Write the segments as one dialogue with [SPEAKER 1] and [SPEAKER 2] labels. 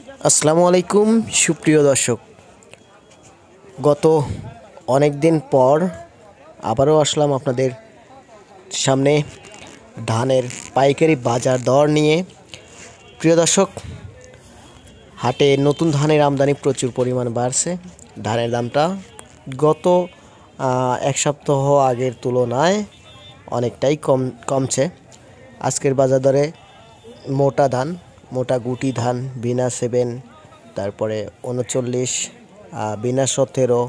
[SPEAKER 1] আসসালামু আলাইকুম সুপ্রিয় দর্শক, গত অনেক দিন পর আবারও আসলাম আপনাদের সামনে ধানের পাইকারি বাজার দর নিয়ে। প্রিয় দর্শক, হাটে নতুন ধানের আমদানি প্রচুর পরিমাণ বাড়ছে। ধানের দামটা গত এক সপ্তাহ আগের তুলনায় অনেকটাই কমছে। আজকের বাজার দরে মোটা গুটি ধান বিনা 7, তারপরে 39, বিনা 17,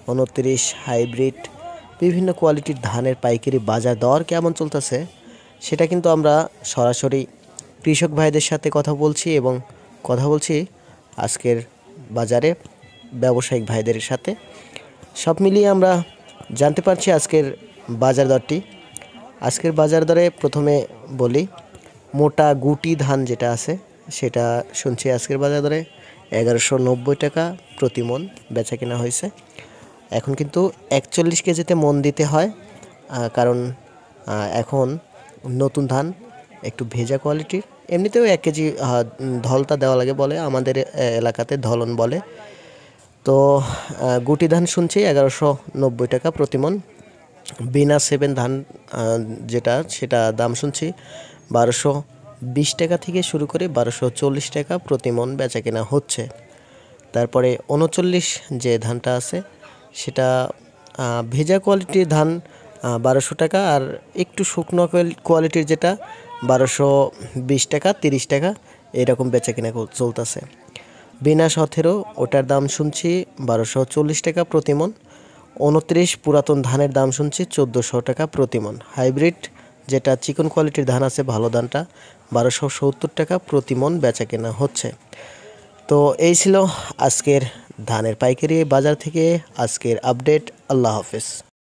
[SPEAKER 1] 29 হাইব্রিড বিভিন্ন কোয়ালিটির ধানের পাইকারি বাজার দর কেমন চলতেছে সেটা কিন্তু আমরা সরাসরি কৃষক ভাইদের সাথে কথা বলছি এবং কথা বলছি আজকের বাজারে ব্যবসায়িক ভাইদের সাথে। সব মিলিয়ে আমরা জানতে পারছি আজকের বাজার দরটি। আজকের বাজার দরে প্রথমে বলি, মোটা গুটি ধান যেটা আছে সেটা শুনছি আজকের বাজার দরে 1190 টাকা প্রতি মন বেচা কেনা হয়েছে। এখন কিন্তু 41 কেজিতে মন দিতে হয়, কারণ এখন নতুন ধান একটু ভেজা কোয়ালিটির। এমনিতেও 1 কেজি ধলতা দেওয়া লাগে বলে, আমাদের এলাকাতে ধলন বলে। তো গুটি ধান শুনছি 1190 টাকা প্রতি মন। বিনা 7 ধান সেটা দাম শুনছি 1220 টাকা থেকে শুরু করে 1240 টাকা প্রতি মন বেচা কেনা হচ্ছে। তারপরে 39 যে ধানটা আছে সেটা ভেজা কোয়ালিটির ধান 1200 টাকা, আর একটু শুকনো কোয়ালিটির যেটা 1220 টাকা 30 টাকা এরকম বেচা কেনা চলতেছে। বিনা 17 ওটার দাম শুনছি 1240 টাকা প্রতি মন। 29 পুরাতন ধানের দাম শুনছি 1400 টাকা প্রতি মন। হাইব্রিড যেটা চিকন কোয়ালিটির ধান আছে ভালো ধানটা 1270 টাকা প্রতি মন বেচা কেনা হচ্ছে। তো এই ছিল আজকের ধানের পাইকারি বাজার থেকে আজকের আপডেট। আল্লাহ হাফেজ।